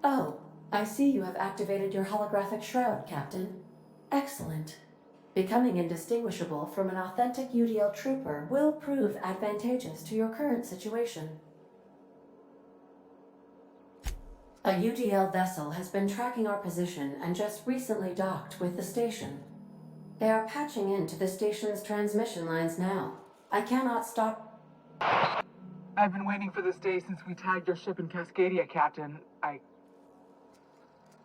Oh, I see you have activated your holographic shroud, Captain. Excellent. Becoming indistinguishable from an authentic UDL trooper will prove advantageous to your current situation. A UDL vessel has been tracking our position and just recently docked with the station. They are patching into the station's transmission lines now. I cannot stop. I've been waiting for this day since we tagged your ship in Cascadia, Captain.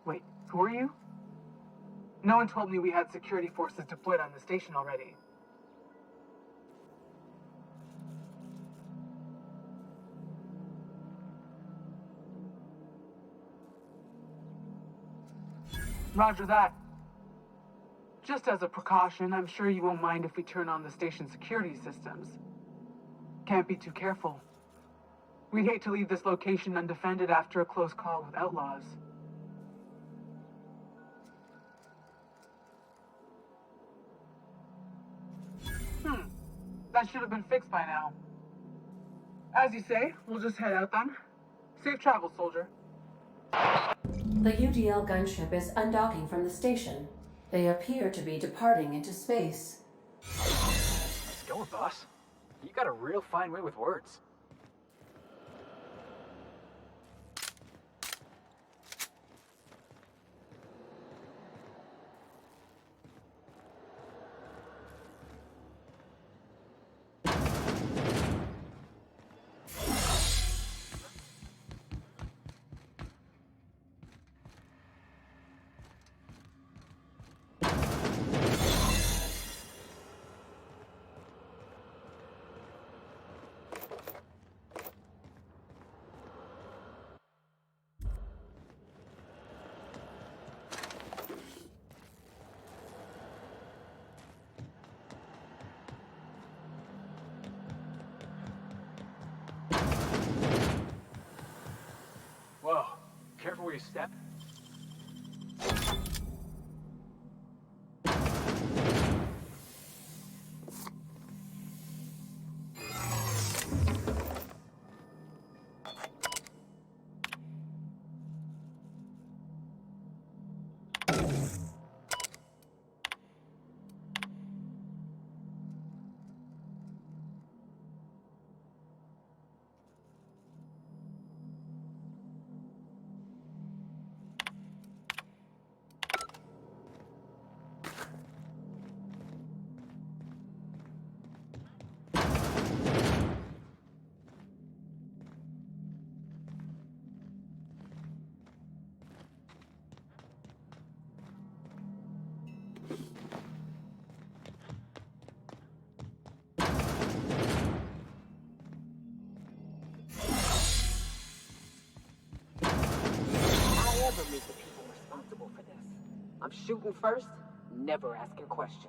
Wait, who are you? No one told me we had security forces deployed on the station already. Roger that. Just as a precaution, I'm sure you won't mind if we turn on the station security systems. Can't be too careful. We'd hate to leave this location undefended after a close call with outlaws. That should have been fixed by now. As you say, we'll just head out then. Safe travels, soldier. The UDL gunship is undocking from the station. They appear to be departing into space. Let's go, boss. You got a real fine way with words. Whoa, careful where you step. Meet the people responsible for this. I'm shooting first, never asking questions.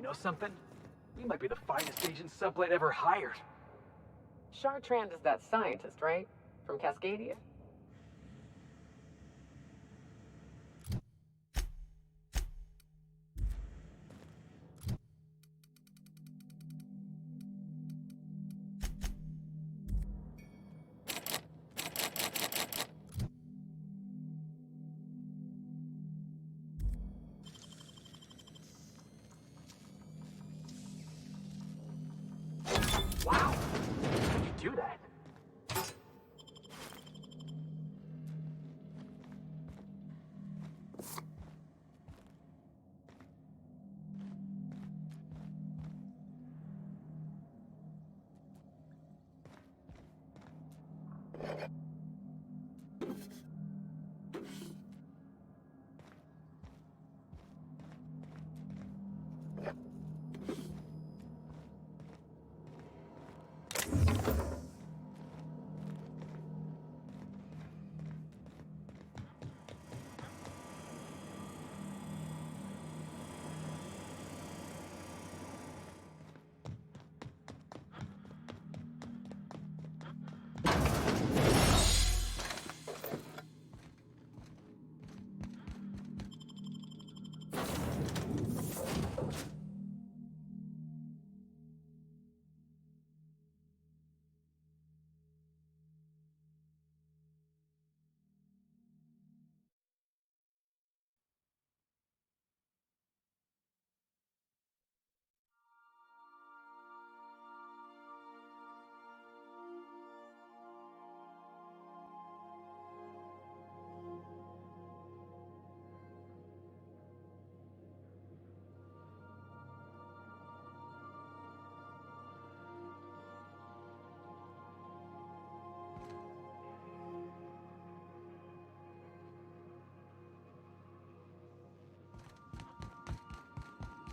know something? You might be the finest agent Sublight ever hired. Chartrand is that scientist, right? From Cascadia? Wow! How'd you do that?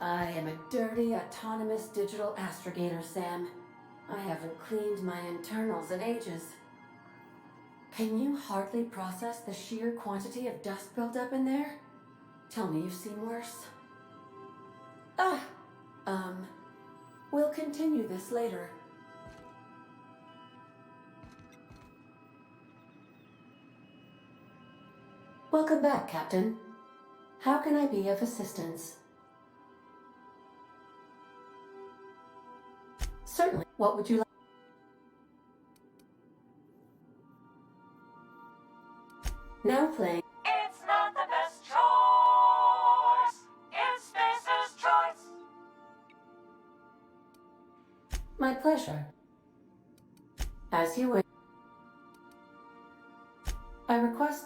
I am a dirty, autonomous digital astrogator, Sam. I haven't cleaned my internals in ages. Can you hardly process the sheer quantity of dust built up in there? Tell me you've seen worse. We'll continue this later. Welcome back, Captain. How can I be of assistance? Certainly. What would you like? Now playing. It's not the best choice. It's Spacer's choice. My pleasure. As you wish. I request.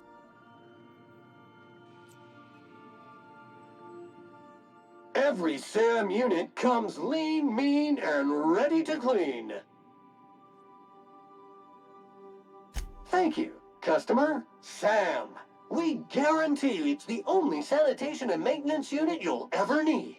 Every SAM unit comes lean, mean, and ready to clean. Thank you, customer. SAM. We guarantee it's the only sanitation and maintenance unit you'll ever need.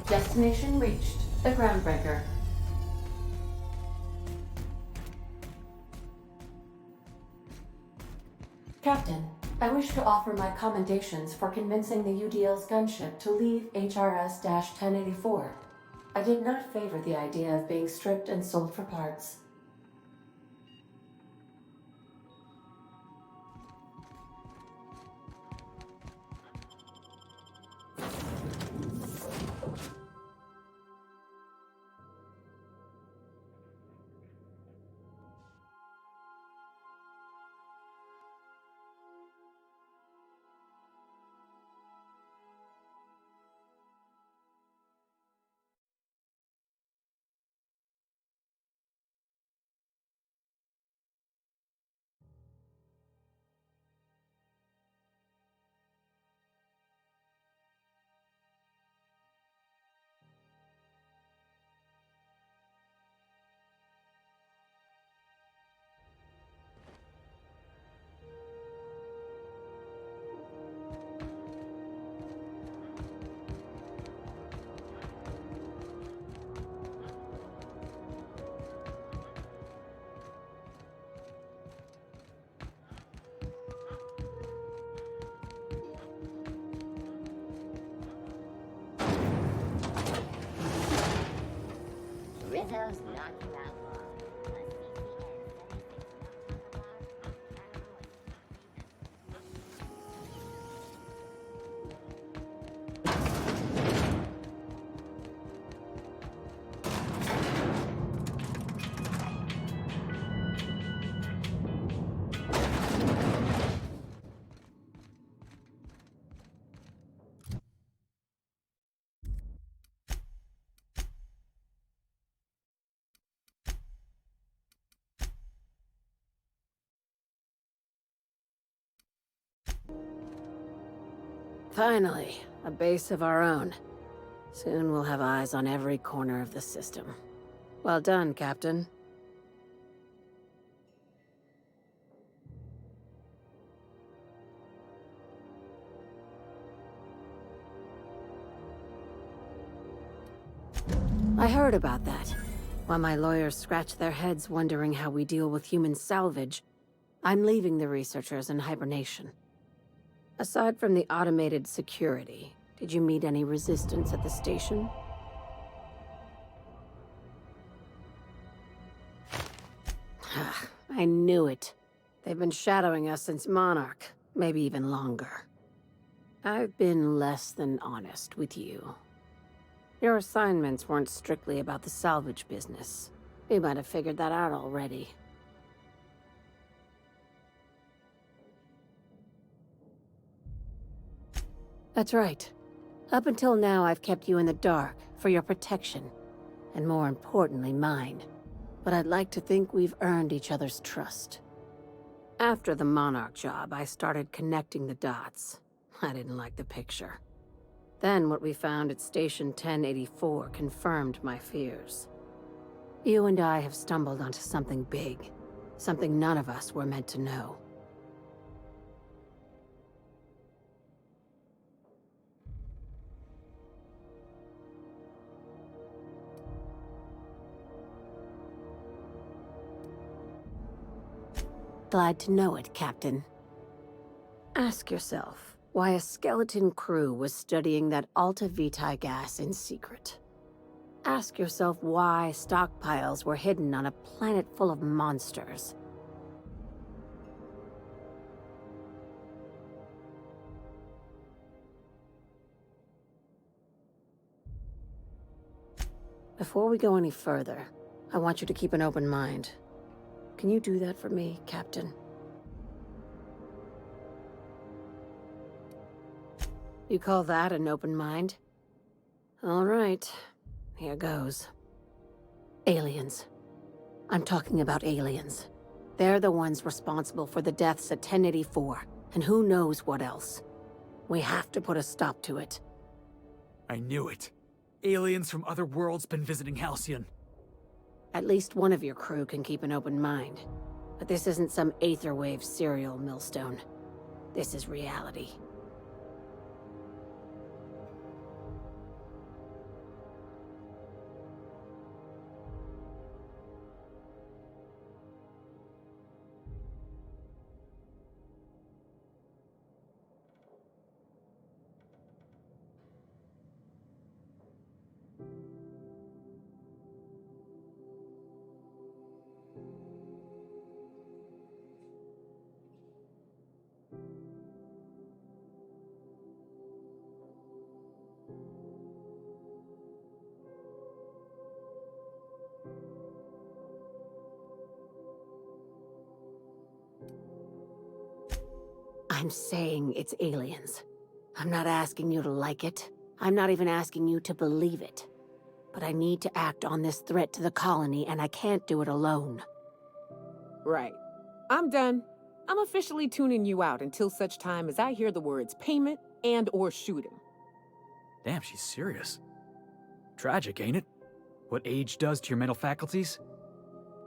Destination reached. The Groundbreaker. Captain, I wish to offer my commendations for convincing the UDL's gunship to leave HRS-1084. I did not favor the idea of being stripped and sold for parts. Intel's not that long. Finally, a base of our own. Soon we'll have eyes on every corner of the system. Well done, Captain. I heard about that. While my lawyers scratch their heads wondering how we deal with human salvage, I'm leaving the researchers in hibernation. Aside from the automated security, did you meet any resistance at the station? I knew it. They've been shadowing us since Monarch, maybe even longer. I've been less than honest with you. Your assignments weren't strictly about the salvage business. You might have figured that out already. That's right. Up until now, I've kept you in the dark for your protection, and more importantly, mine. But I'd like to think we've earned each other's trust. After the Monarch job, I started connecting the dots. I didn't like the picture. Then what we found at Station 1084 confirmed my fears. You and I have stumbled onto something big, something none of us were meant to know. Glad to know it, Captain. Ask yourself why a skeleton crew was studying that Alta Vitae gas in secret. Ask yourself why stockpiles were hidden on a planet full of monsters. Before we go any further, I want you to keep an open mind. Can you do that for me, Captain? You call that an open mind? All right, here goes. Aliens. I'm talking about aliens. They're the ones responsible for the deaths at 1084, and who knows what else. We have to put a stop to it. I knew it. Aliens from other worlds been visiting Halcyon. At least one of your crew can keep an open mind. But this isn't some Aetherwave serial millstone. This is reality. I'm saying it's aliens. I'm not asking you to like it. I'm not even asking you to believe it. But I need to act on this threat to the colony, and I can't do it alone. Right. I'm done. I'm officially tuning you out until such time as I hear the words payment and/or shooting. Damn, she's serious. Tragic, ain't it? What age does to your mental faculties?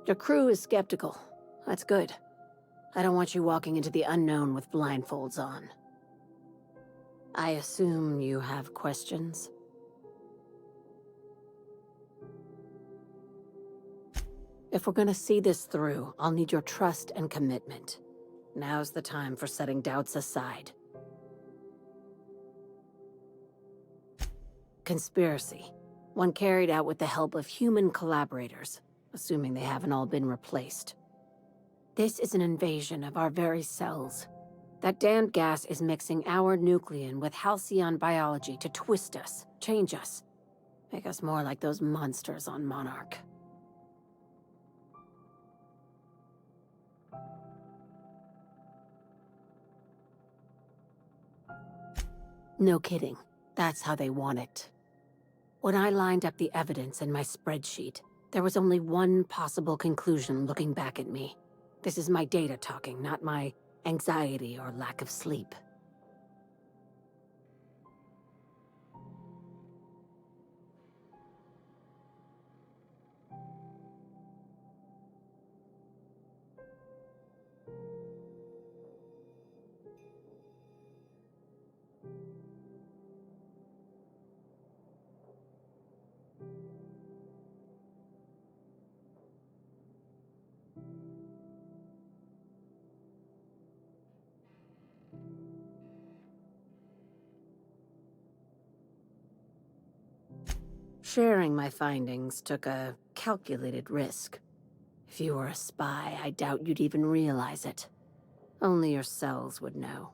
Your crew is skeptical. That's good. I don't want you walking into the unknown with blindfolds on. I assume you have questions? If we're gonna see this through, I'll need your trust and commitment. Now's the time for setting doubts aside. Conspiracy. one carried out with the help of human collaborators, assuming they haven't all been replaced. This is an invasion of our very cells. That damned gas is mixing our nucleon with halcyon biology to twist us, change us, make us more like those monsters on Monarch. No kidding. That's how they want it. When I lined up the evidence in my spreadsheet, there was only one possible conclusion looking back at me. This is my data talking, not my anxiety or lack of sleep. Sharing my findings took a calculated risk. If you were a spy, I doubt you'd even realize it. Only your cells would know.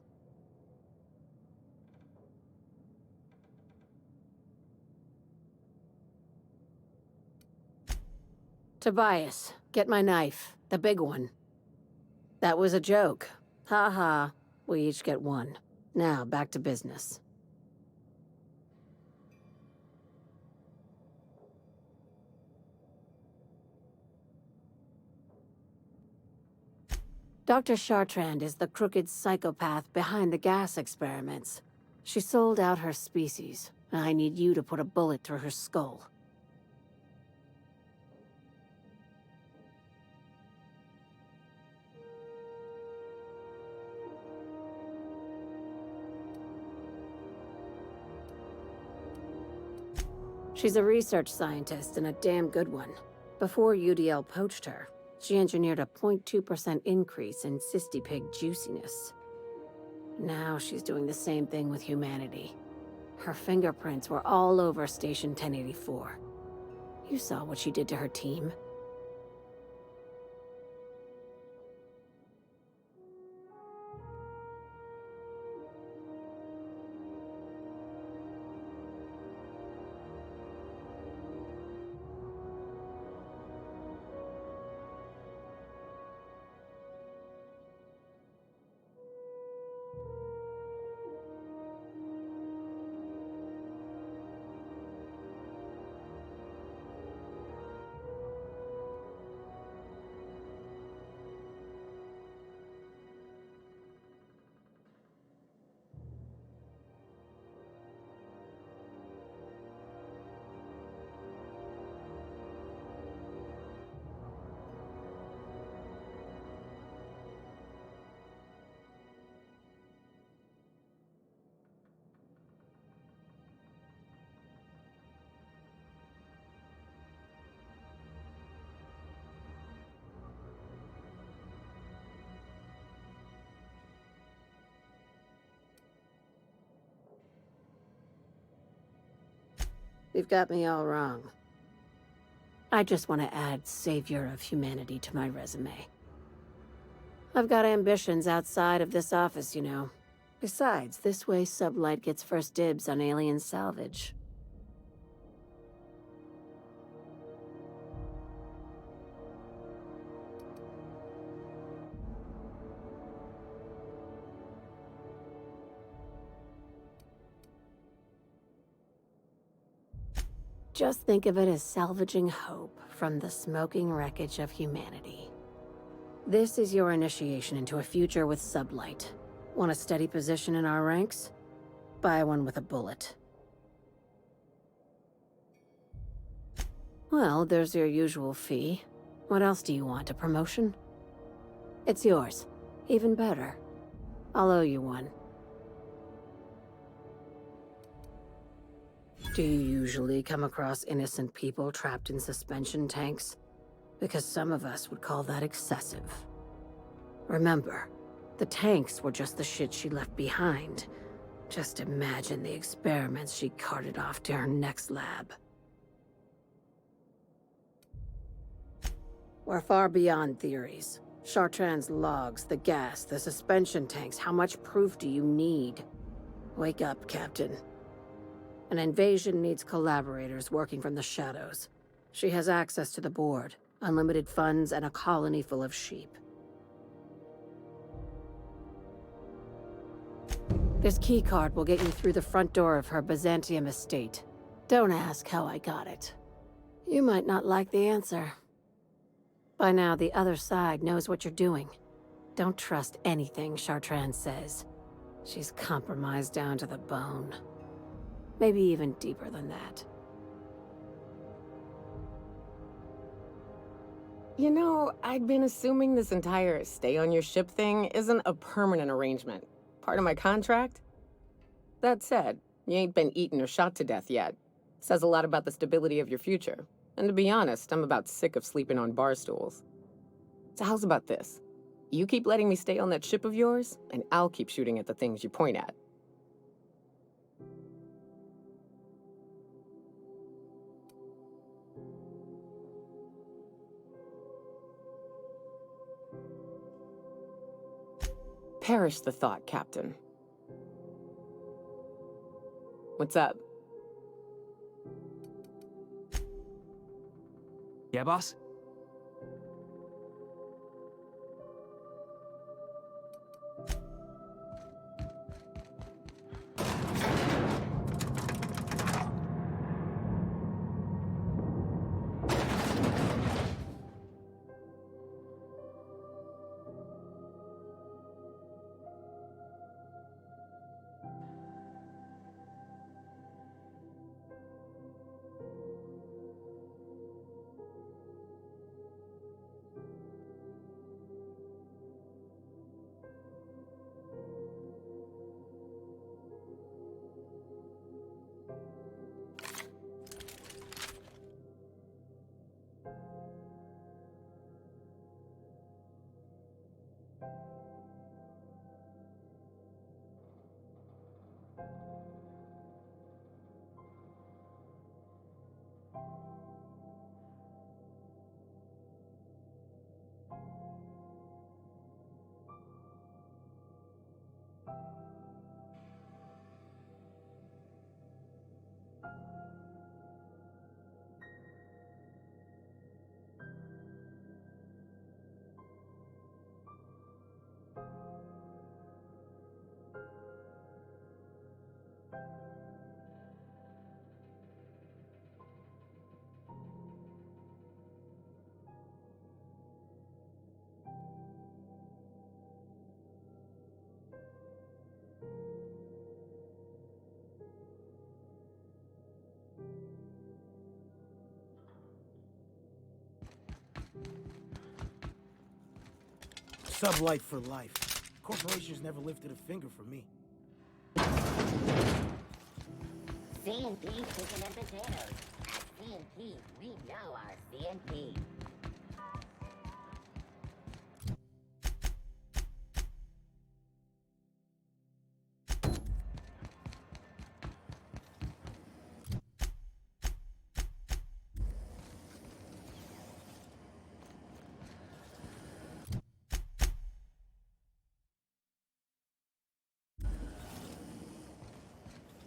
Tobias, get my knife. The big one. That was a joke. Ha ha. We each get one. Now, back to business. Dr. Chartrand is the crooked psychopath behind the gas experiments. She sold out her species, and I need you to put a bullet through her skull. She's a research scientist and a damn good one. Before UDL poached her, she engineered a 0.2% increase in cystipig juiciness. Now she's doing the same thing with humanity. Her fingerprints were all over Station 1084. You saw what she did to her team. You've got me all wrong. I just want to add Savior of Humanity to my resume. I've got ambitions outside of this office, you know. Besides, this way Sublight gets first dibs on alien salvage. Just think of it as salvaging hope from the smoking wreckage of humanity. This is your initiation into a future with Sublight. Want a steady position in our ranks? Buy one with a bullet. Well, there's your usual fee. What else do you want, a promotion? It's yours. Even better. I'll owe you one. Do you usually come across innocent people trapped in suspension tanks? Because some of us would call that excessive. Remember, the tanks were just the shit she left behind. Just imagine the experiments she carted off to her next lab. We're far beyond theories. Chartrand's logs, the gas, the suspension tanks, how much proof do you need? Wake up, Captain. An invasion needs collaborators working from the shadows. She has access to the board, unlimited funds, and a colony full of sheep. This keycard will get you through the front door of her Byzantium estate. Don't ask how I got it. You might not like the answer. By now, the other side knows what you're doing. Don't trust anything Chartrand says. She's compromised down to the bone. Maybe even deeper than that. You know, I'd been assuming this entire stay on your ship thing isn't a permanent arrangement. Part of my contract? That said, you ain't been eaten or shot to death yet. Says a lot about the stability of your future. And to be honest, I'm about sick of sleeping on bar stools. So how's about this? You keep letting me stay on that ship of yours, and I'll keep shooting at the things you point at. Perish the thought, Captain. What's up? Yeah, boss? Sublight for life. Corporations never lifted a finger for me. C&P chicken and potatoes. At C&P, we know our C&P.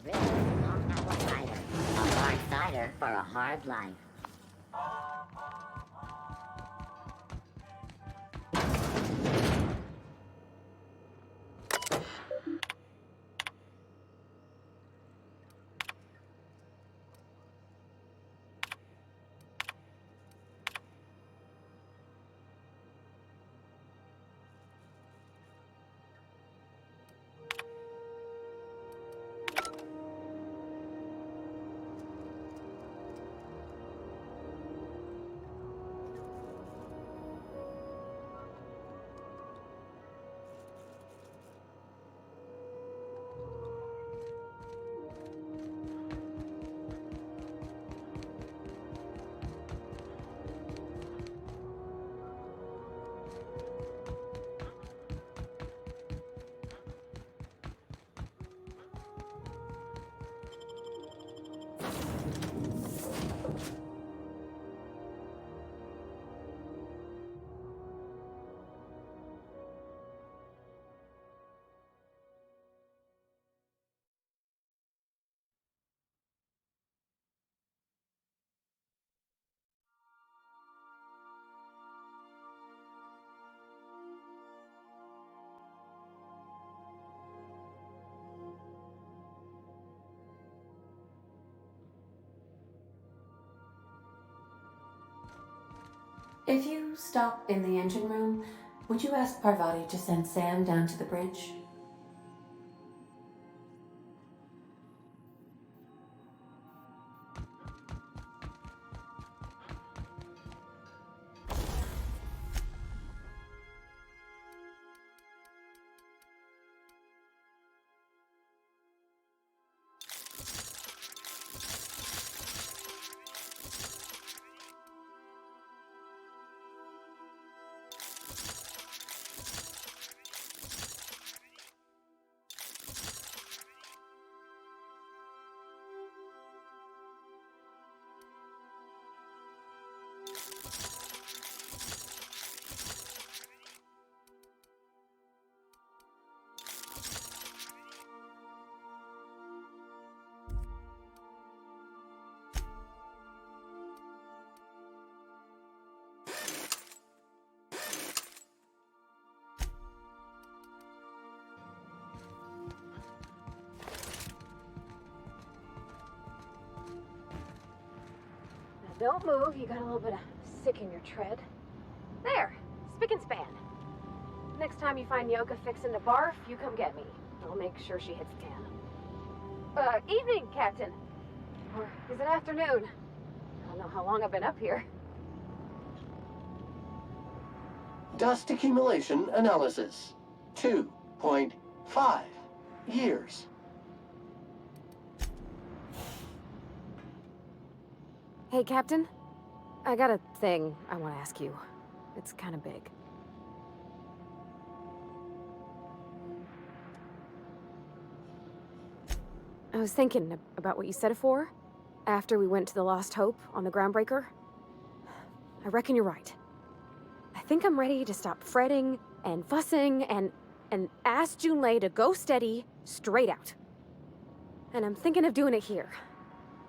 This is not apple cider. A hard cider for a hard life. If you stop in the engine room, would you ask Parvati to send Sam down to the bridge? Don't move, you got a little bit of sick in your tread. There, spick and span. Next time you find Yoka fixing to barf, you come get me. I'll make sure she hits tan. Evening, Captain. Or is it afternoon? I don't know how long I've been up here. Dust accumulation analysis. 2.5 years. Hey, Captain. I got a thing I want to ask you. It's kind of big. I was thinking about what you said before, after we went to the Lost Hope on the Groundbreaker. I reckon you're right. I think I'm ready to stop fretting and fussing and ask Junlei to go steady, straight out. And I'm thinking of doing it here,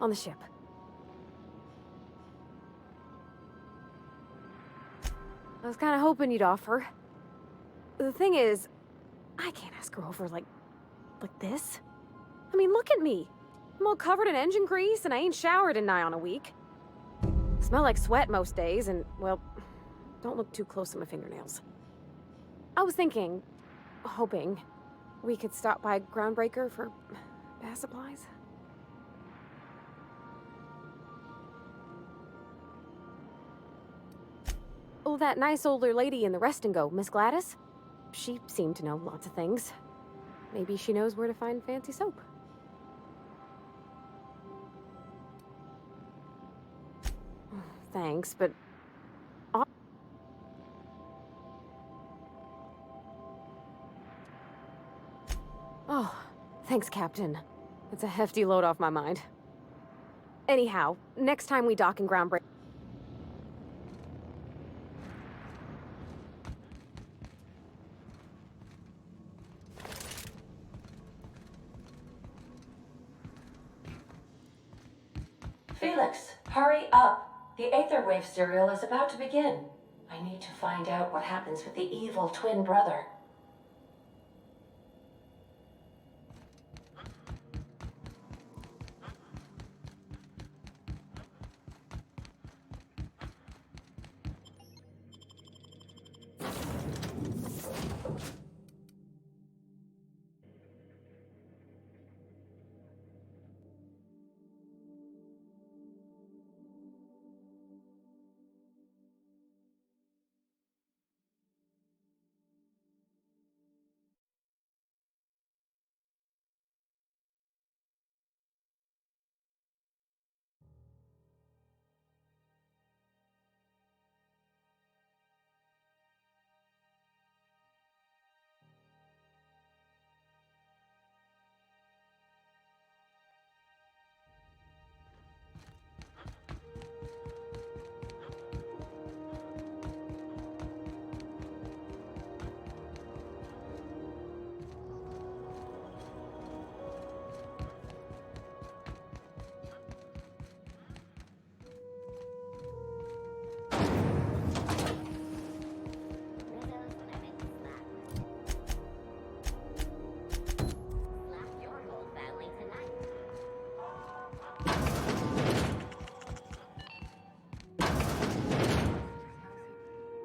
on the ship. I was kind of hoping you'd offer. The thing is, I can't ask her over like this. I mean, look at me. I'm all covered in engine grease and I ain't showered in nigh on a week. Smell like sweat most days and, well, don't look too close at my fingernails. I was thinking, hoping, we could stop by Groundbreaker for bath supplies. Oh, that nice older lady in the rest and go, Miss Gladys? She seemed to know lots of things. Maybe she knows where to find fancy soap. Thanks, but... Oh, thanks, Captain. It's a hefty load off my mind. Anyhow, next time we dock in Groundbreaker... Felix, hurry up! The Aetherwave serial is about to begin. I need to find out what happens with the evil twin brother.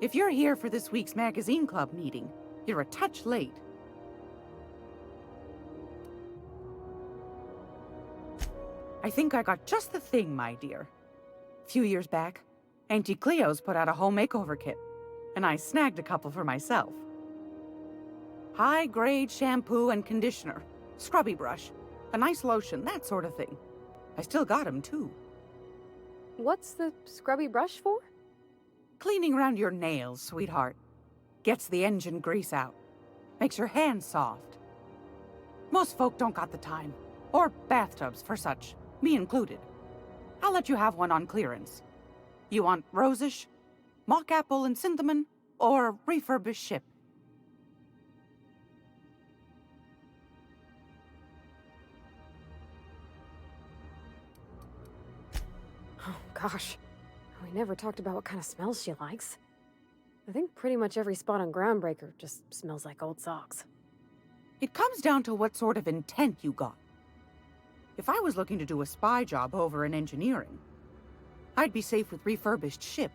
If you're here for this week's magazine club meeting, you're a touch late. I think I got just the thing, my dear. A few years back, Auntie Cleo's put out a home makeover kit, and I snagged a couple for myself. High-grade shampoo and conditioner, scrubby brush, a nice lotion, that sort of thing. I still got 'em, too. What's the scrubby brush for? Cleaning around your nails, sweetheart. Gets the engine grease out. Makes your hands soft. Most folk don't got the time. Or bathtubs for such, me included. I'll let you have one on clearance. You want rosish, mock apple and cinnamon, or refurbished ship? Oh, gosh. We never talked about what kind of smells she likes. I think pretty much every spot on Groundbreaker just smells like old socks. It comes down to what sort of intent you got. If I was looking to do a spy job over in engineering, I'd be safe with refurbished ship.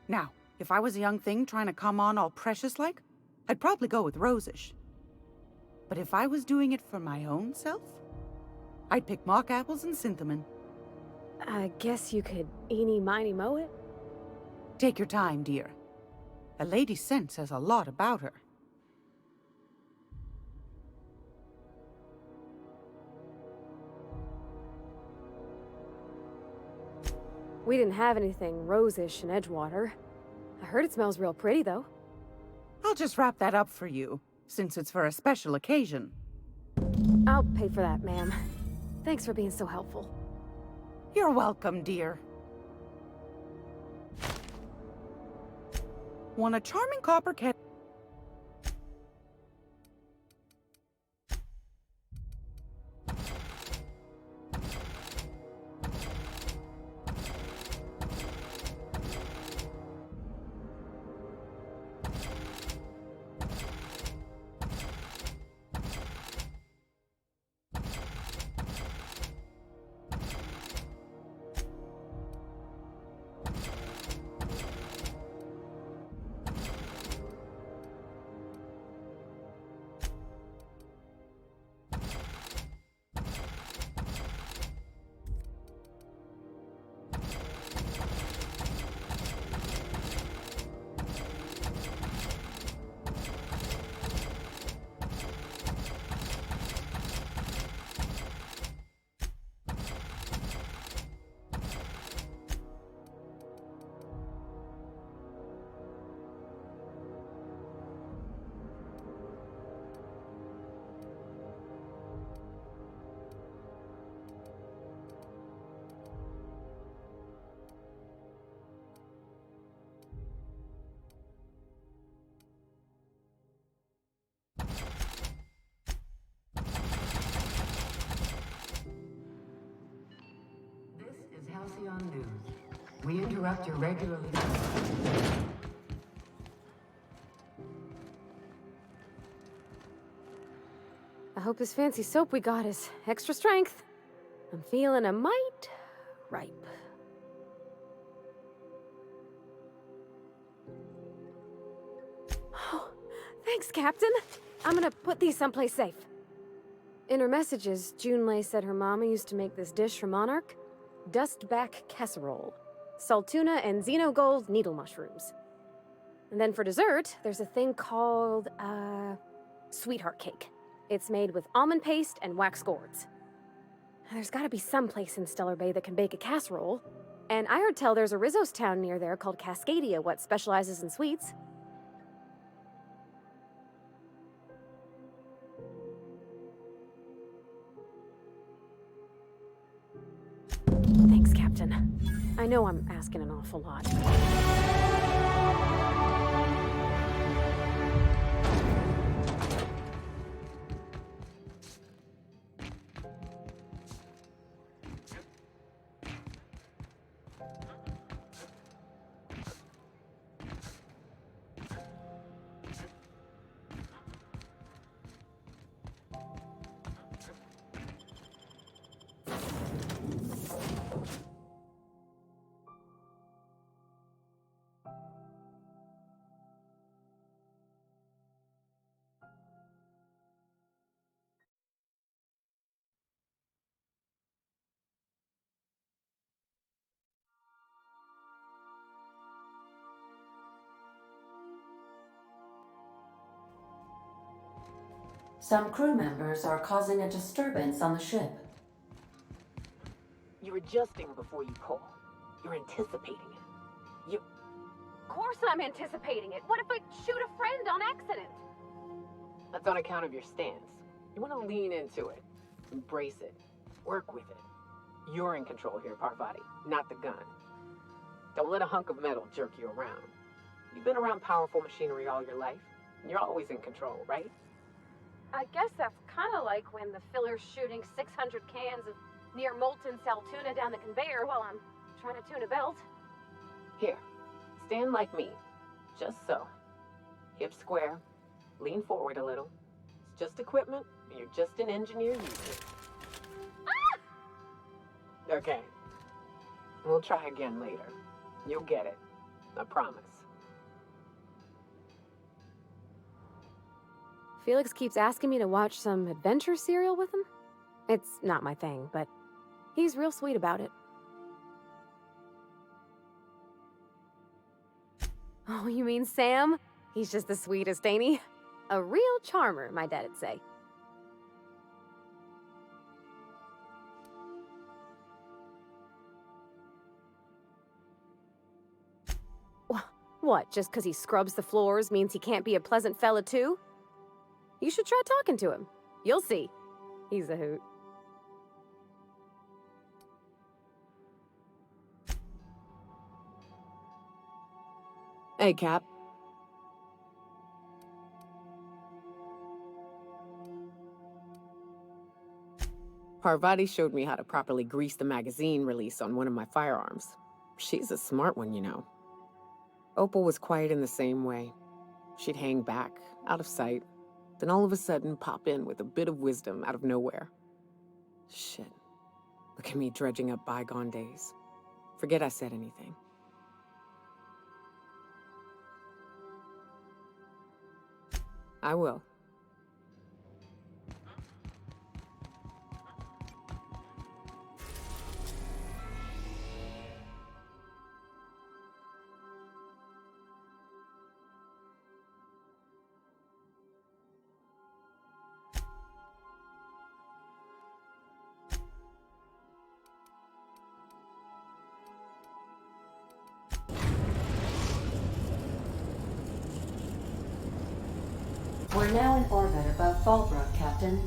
Now, if I was a young thing trying to come on all precious-like, I'd probably go with rosish. But if I was doing it for my own self, I'd pick mock apples and cinnamon. I guess you could eeny-miny-moe it? Take your time, dear. A lady's scent says a lot about her. We didn't have anything rosish in Edgewater. I heard it smells real pretty, though. I'll just wrap that up for you, since it's for a special occasion. I'll pay for that, ma'am. Thanks for being so helpful. You're welcome, dear. Want a charming copper cat? We interrupt your regularly... I hope this fancy soap we got is extra strength. I'm feeling a mite ripe. Oh, thanks, Captain. I'm gonna put these someplace safe. In her messages, Junlei said her mama used to make this dish for Monarch. Dustback casserole. Salt tuna and xenogold needle mushrooms. And then for dessert, there's a thing called, sweetheart cake. It's made with almond paste and wax gourds. There's gotta be some place in Stellar Bay that can bake a casserole. And I heard tell there's a Rizzo's town near there called Cascadia what specializes in sweets. Thanks, Captain. I know I'm asking an awful lot. Some crew members are causing a disturbance on the ship. You're adjusting before you pull. You're anticipating it. Of course I'm anticipating it. What if I shoot a friend on accident? That's on account of your stance. You want to lean into it. Embrace it. Work with it. You're in control here, Parvati, not the gun. Don't let a hunk of metal jerk you around. You've been around powerful machinery all your life. You're always in control, right? I guess that's kind of like when the filler's shooting 600 cans of near molten cell tuna down the conveyor while I'm trying to tune a belt. Here, stand like me. Just so. Hips square. Lean forward a little. It's just equipment. You're just an engineer using it. Ah! Okay. We'll try again later. You'll get it. I promise. Felix keeps asking me to watch some adventure serial with him. It's not my thing, but he's real sweet about it. Oh, you mean Sam? He's just the sweetest, ain't he? A real charmer, my dad'd say. What, just because he scrubs the floors means he can't be a pleasant fella too? You should try talking to him. You'll see. He's a hoot. Hey, Cap. Parvati showed me how to properly grease the magazine release on one of my firearms. She's a smart one, you know. Opal was quiet in the same way. She'd hang back, out of sight, then all of a sudden pop in with a bit of wisdom out of nowhere. Shit. Look at me dredging up bygone days. Forget I said anything. I will. We're now in orbit above Fallbrook, Captain.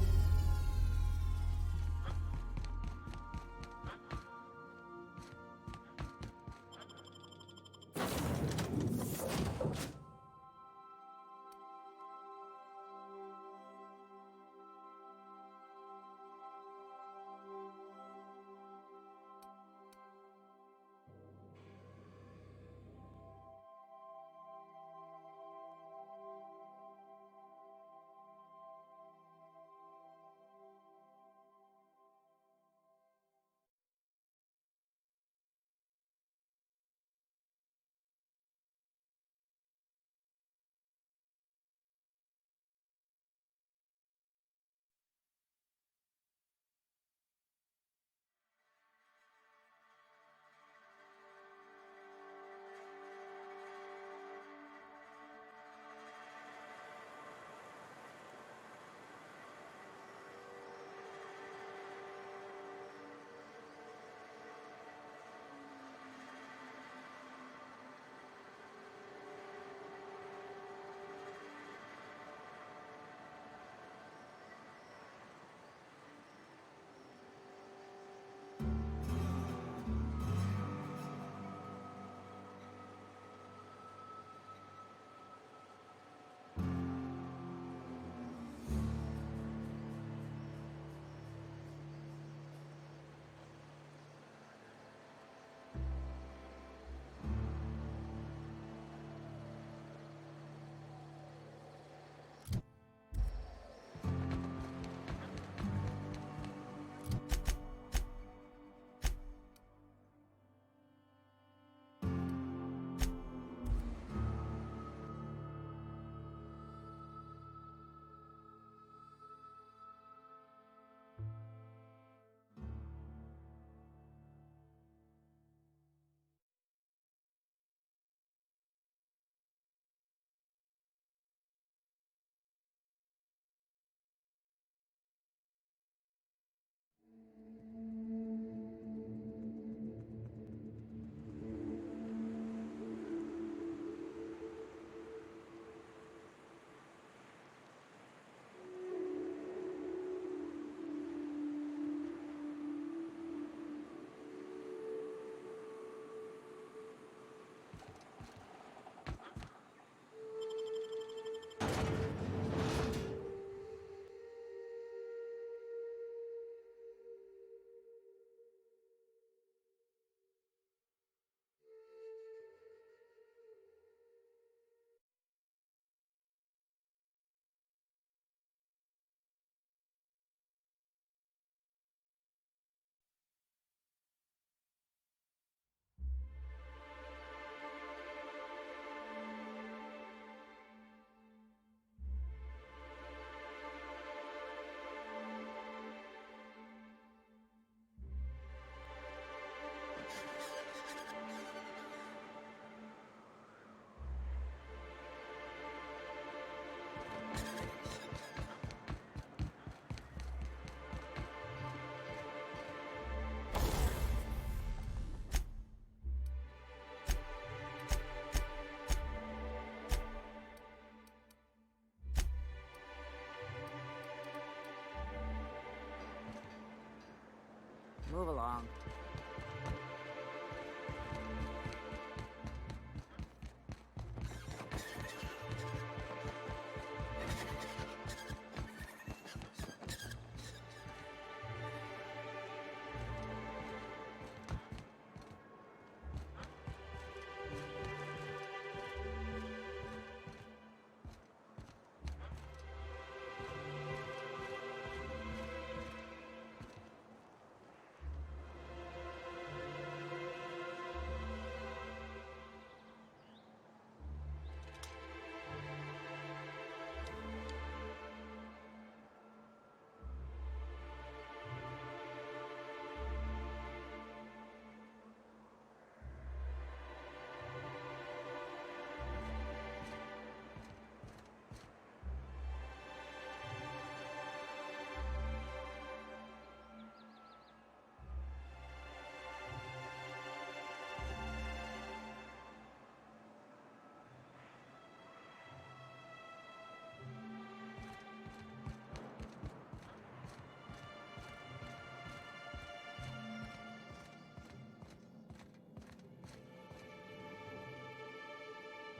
Move along.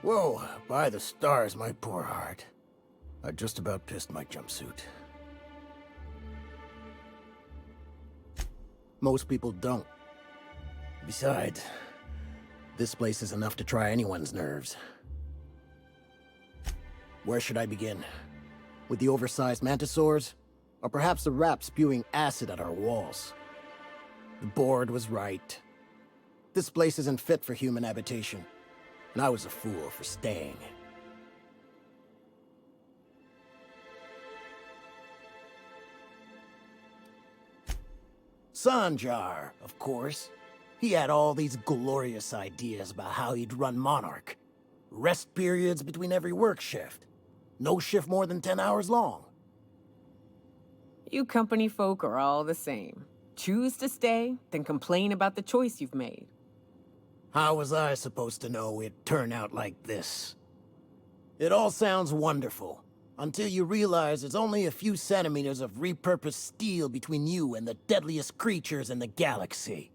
Whoa, by the stars, my poor heart. I just about pissed my jumpsuit. Most people don't. Besides, this place is enough to try anyone's nerves. Where should I begin? With the oversized mantisaurs? Or perhaps the rap spewing acid at our walls? The board was right. This place isn't fit for human habitation. And I was a fool for staying. Sanjar, of course. He had all these glorious ideas about how he'd run Monarch. Rest periods between every work shift. No shift more than 10 hours long. You company folk are all the same. Choose to stay, then complain about the choice you've made. How was I supposed to know it'd turn out like this? It all sounds wonderful, until you realize there's only a few centimeters of repurposed steel between you and the deadliest creatures in the galaxy.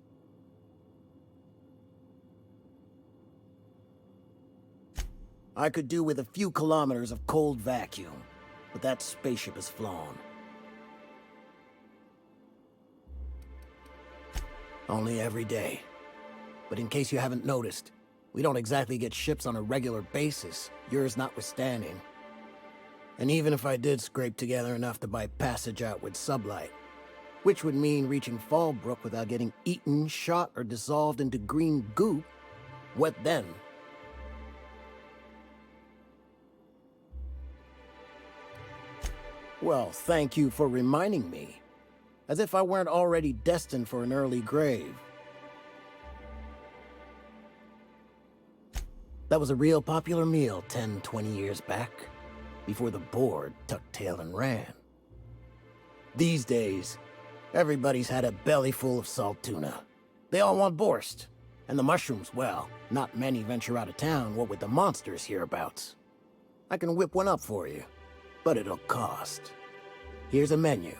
I could do with a few kilometers of cold vacuum, but that spaceship is flown. Only every day. But in case you haven't noticed, we don't exactly get ships on a regular basis, yours notwithstanding. And even if I did scrape together enough to buy passage out with sublight, which would mean reaching Fallbrook without getting eaten, shot, or dissolved into green goop, what then? Well, thank you for reminding me. As if I weren't already destined for an early grave. That was a real popular meal 10, 20 years back, before the board tucked tail and ran. These days, everybody's had a belly full of salt tuna. They all want borscht. And the mushrooms, well, not many venture out of town, what with the monsters hereabouts. I can whip one up for you, but it'll cost. Here's a menu.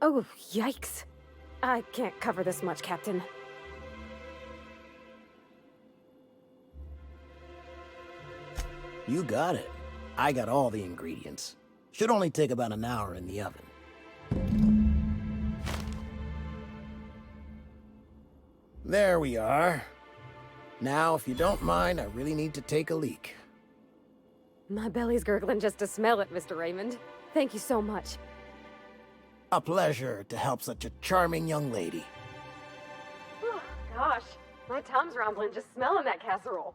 Oh, yikes. I can't cover this much, Captain. You got it. I got all the ingredients. Should only take about an hour in the oven. There we are. Now, if you don't mind, I really need to take a leak. My belly's gurgling just to smell it, Mr. Raymond. Thank you so much. A pleasure to help such a charming young lady. Oh, gosh, my tum's rumbling just smelling that casserole.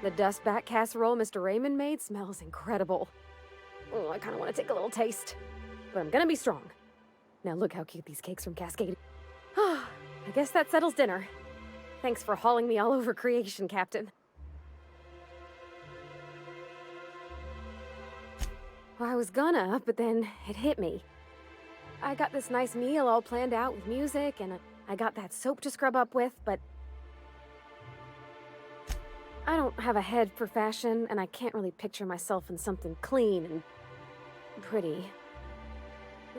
The dustback casserole Mr. Raymond made smells incredible. Oh, I kind of want to take a little taste. But I'm gonna be strong. Now look how cute these cakes from Cascade. I guess that settles dinner. Thanks for hauling me all over creation, Captain. Well, I was gonna, but then it hit me. I got this nice meal all planned out with music, and I got that soap to scrub up with, but I don't have a head for fashion, and I can't really picture myself in something clean and pretty.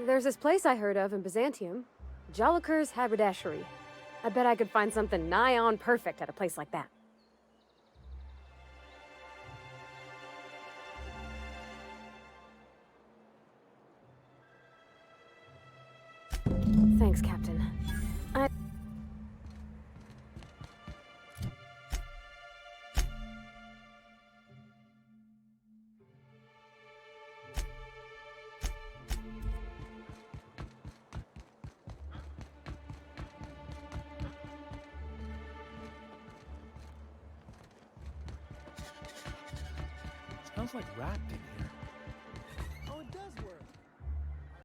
There's this place I heard of in Byzantium, Jolicoeur's Haberdashery. I bet I could find something nigh on perfect at a place like that. Thanks, Captain. Smells like wrapped in here. Oh, it does work.